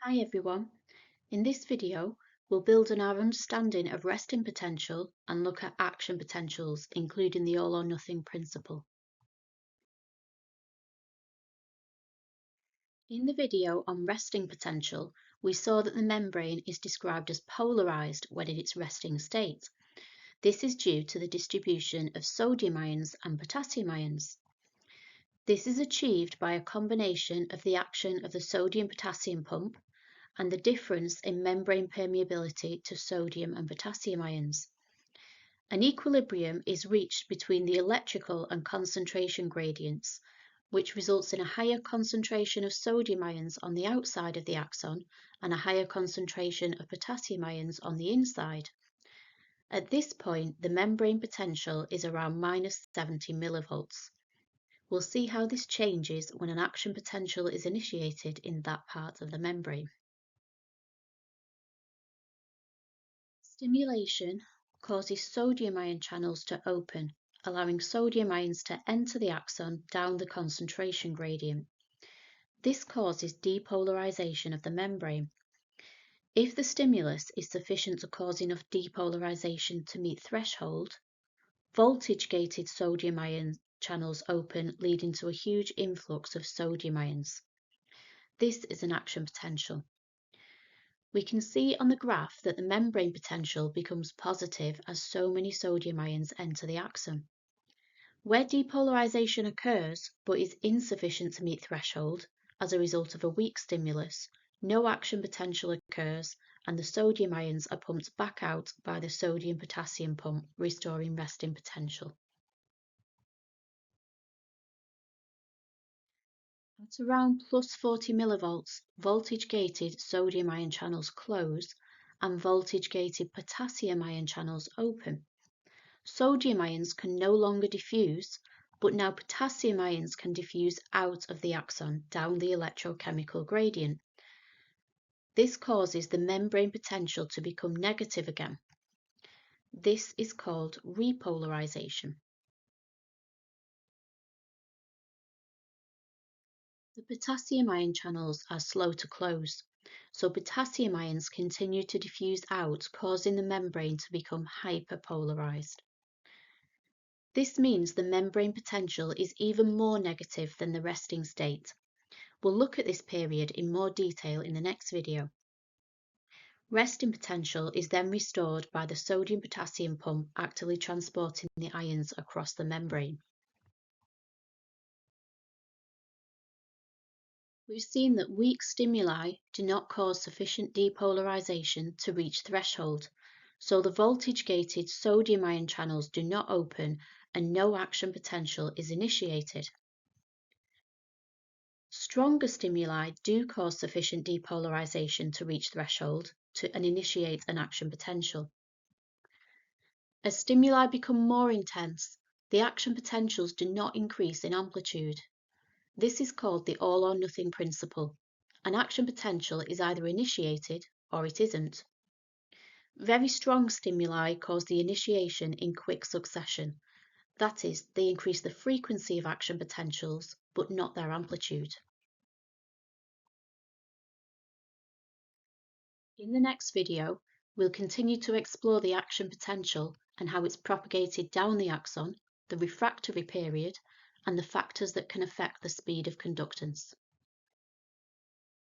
Hi everyone. In this video, we'll build on our understanding of resting potential and look at action potentials, including the all or nothing principle. In the video on resting potential, we saw that the membrane is described as polarized when in its resting state. This is due to the distribution of sodium ions and potassium ions. This is achieved by a combination of the action of the sodium-potassium pump and the difference in membrane permeability to sodium and potassium ions. An equilibrium is reached between the electrical and concentration gradients, which results in a higher concentration of sodium ions on the outside of the axon and a higher concentration of potassium ions on the inside. At this point, the membrane potential is around -70 millivolts. We'll see how this changes when an action potential is initiated in that part of the membrane. Stimulation causes sodium ion channels to open, allowing sodium ions to enter the axon down the concentration gradient. This causes depolarisation of the membrane. If the stimulus is sufficient to cause enough depolarisation to meet threshold, voltage-gated sodium ion channels open, leading to a huge influx of sodium ions. This is an action potential. We can see on the graph that the membrane potential becomes positive as so many sodium ions enter the axon. Where depolarisation occurs but is insufficient to meet threshold as a result of a weak stimulus, no action potential occurs and the sodium ions are pumped back out by the sodium-potassium pump, restoring resting potential. At around plus 40 millivolts, voltage-gated sodium ion channels close and voltage-gated potassium ion channels open. Sodium ions can no longer diffuse, but now potassium ions can diffuse out of the axon down the electrochemical gradient. This causes the membrane potential to become negative again. This is called repolarisation. The potassium ion channels are slow to close, so potassium ions continue to diffuse out, causing the membrane to become hyperpolarized. This means the membrane potential is even more negative than the resting state. We'll look at this period in more detail in the next video. Resting potential is then restored by the sodium-potassium pump actively transporting the ions across the membrane. We've seen that weak stimuli do not cause sufficient depolarization to reach threshold, so the voltage-gated sodium ion channels do not open and no action potential is initiated. Stronger stimuli do cause sufficient depolarization to reach threshold and initiate an action potential. As stimuli become more intense, the action potentials do not increase in amplitude. This is called the all or nothing principle. An action potential is either initiated or it isn't. Very strong stimuli cause the initiation in quick succession. That is, they increase the frequency of action potentials, but not their amplitude. In the next video, we'll continue to explore the action potential and how it's propagated down the axon, the refractory period, and the factors that can affect the speed of conductance.